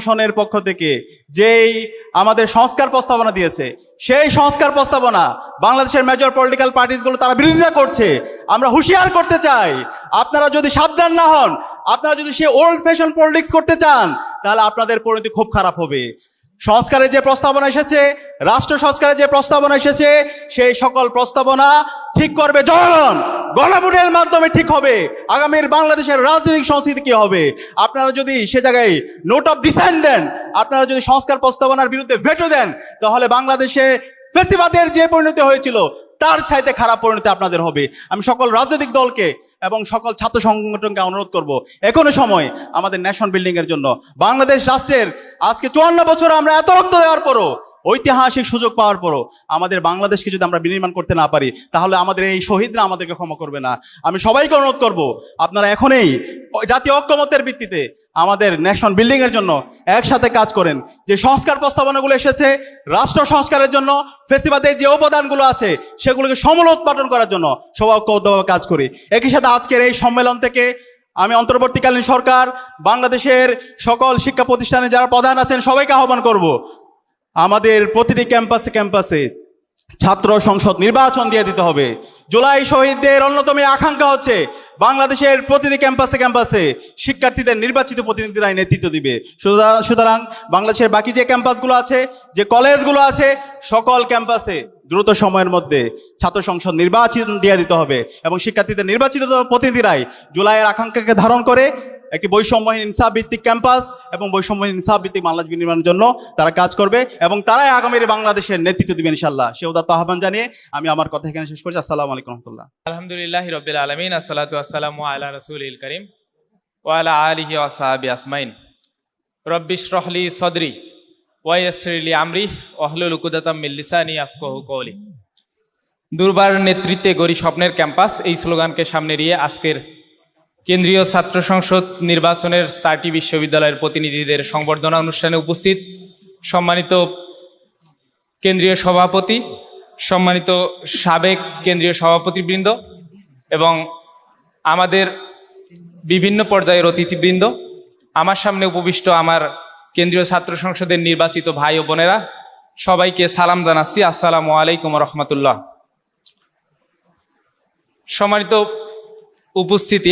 সংসদের পক্ষ থেকে যেই আমাদের সংস্কার প্রস্তাবনা দিয়েছে, সেই সংস্কার প্রস্তাবনা বাংলাদেশের মেজর পলিটিক্যাল পার্টিসগুলো তারা বিরোধিতা করছে। আমরা হুঁশিয়ার করতে চাই, আপনারা যদি সাবধান না হন, আপনারা যদি সে ওল্ড ফ্যাশন পলিটিক্স করতে চান, তাহলে আপনাদের পরিণতি খুব খারাপ হবে। সংস্কারের যে প্রস্তাবনা এসেছে, রাষ্ট্র সংস্কারের যে প্রস্তাবনা এসেছে, সেই সকল প্রস্তাবনা ঠিক করবে জনগণ, গণভোটের মাধ্যমে ঠিক হবে। আগামীর বাংলাদেশের রাজনৈতিক সংস্কৃতি কি হবে? আপনারা যদি সে জায়গায় নোট অফ ডিসেন্ট দেন, আপনারা যদি সংস্কার প্রস্তাবনার বিরুদ্ধে ভেটো দেন, তাহলে বাংলাদেশে ফ্যাসিবাদের যে পরিণতি হয়েছিল তার চাইতে খারাপ পরিণতি আপনাদের হবে। আমি সকল রাজনৈতিক দলকে এবং সকল ছাত্র সংগঠনকে অনুরোধ করব, এখনো সময় আমাদের ন্যাশন বিল্ডিং এর জন্য। বাংলাদেশ রাষ্ট্রের আজকে 54 বছর আমরা এত রক্ত দেওয়ার পরও, ঐতিহাসিক সুযোগ পাওয়ার পরও আমাদের বাংলাদেশকে যদি আমরা বিনির্মাণ করতে না পারি, তাহলে আমাদের এই শহীদরা আমাদেরকে ক্ষমা করবে না। আমি সবাইকে অনুরোধ করব, আপনারা এখনই জাতীয় ঐক্যমত্যের ভিত্তিতে আমাদের ন্যাশন বিল্ডিং এর জন্য একসাথে কাজ করেন। যে সংস্কার প্রস্তাবনাগুলো এসেছে রাষ্ট্র সংস্কারের জন্য, ফ্যাসিবাদের যে অবদানগুলো আছে সেগুলোকে সমূলোৎপাটন করার জন্য সবাই ঐক্যবদ্ধভাবে কাজ করি। একই সাথে আজকের এই সম্মেলন থেকে আমি অন্তর্বর্তীকালীন সরকার, বাংলাদেশের সকল শিক্ষা প্রতিষ্ঠানে যারা প্রধান আছেন সবাইকে আহ্বান করব, আমাদের প্রতিটি ক্যাম্পাসে ক্যাম্পাসে ছাত্র সংসদ নির্বাচন দিয়ে দিতে হবে। জুলাই শহীদদের অন্যতম আকাঙ্ক্ষা হচ্ছে বাংলাদেশের প্রতিটি ক্যাম্পাসে ক্যাম্পাসে শিক্ষার্থীদের নির্বাচিত প্রতিনিধিরাই নেতৃত্ব দিবে। সুতরাং বাংলাদেশের বাকি যে ক্যাম্পাসগুলো আছে, যে কলেজগুলো আছে, সকল ক্যাম্পাসে দ্রুত সময়ের মধ্যে ছাত্র সংসদ নির্বাচন দিয়ে দিতে হবে এবং শিক্ষার্থীদের নির্বাচিত প্রতিনিধিরাই জুলাইয়ের আকাঙ্ক্ষাকে ধারণ করে একটি বৈষম্যহীন ইনসাফ ভিত্তিক ক্যাম্পাস এবং বৈষম্যহীন ইনসাফ ভিত্তিক বাংলাদেশ বিনির্মাণের জন্য তারা কাজ করবে এবং তারাই আগামীর বাংলাদেশের নেতৃত্ব দিবেন ইনশাআল্লাহ। সে উদাত্ত আহ্বান জানিয়ে আমি আমার কথা এখানে শেষ করছি। আসসালামু আলাইকুম রহমতুল্লাহ। আলহামদুলিল্লাহি রাব্বিল আলামিন, আসসালাতু আসসালামু আলা রাসূলিল কারীম ওয়া আলা আলিহি ওয়া সাহবিহি আজমাইন। রব্বি ইশরাহ লি সাদরি ওয়া ইয়াসসির লি আমরি ওয়াহলুল উকদাতাম মিন লিসানি ইয়াফকাহু কওলি। দুর্বার নেতৃত্বে গড়ি স্বপ্নের ক্যাম্পাস, এই স্লোগানকে সামনে নিয়ে আজকের কেন্দ্রীয় ছাত্র সংসদ নির্বাচনের 4টি বিশ্ববিদ্যালয়ের প্রতিনিধিদের সংবর্ধনা অনুষ্ঠানে উপস্থিত সম্মানিত কেন্দ্রীয় সভাপতি, সম্মানিত সাবেক কেন্দ্রীয় সভাপতিবৃন্দ এবং আমাদের বিভিন্ন পর্যায়ের অতিথিবৃন্দ, আমার সামনে উপবিষ্ট আমার কেন্দ্রীয় ছাত্র সংসদের নির্বাচিত ভাই ও বোনেরা, সবাইকে সালাম জানাচ্ছি। আসসালামু আলাইকুম রহমতুল্লাহ। সম্মানিত উপস্থিতি,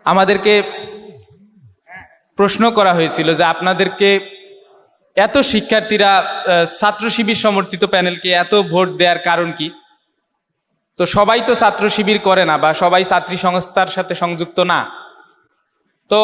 আমাদেরকে প্রশ্ন করা হয়েছিল যে আপনাদেরকে এত শিক্ষার্থীরা ছাত্র শিবির সমর্থিত প্যানেলকে এত ভোট দেওয়ার কারণ কি? তো সবাই তো ছাত্র শিবির করে না বা সবাই ছাত্রী সংস্থার সাথে সংযুক্ত না। তো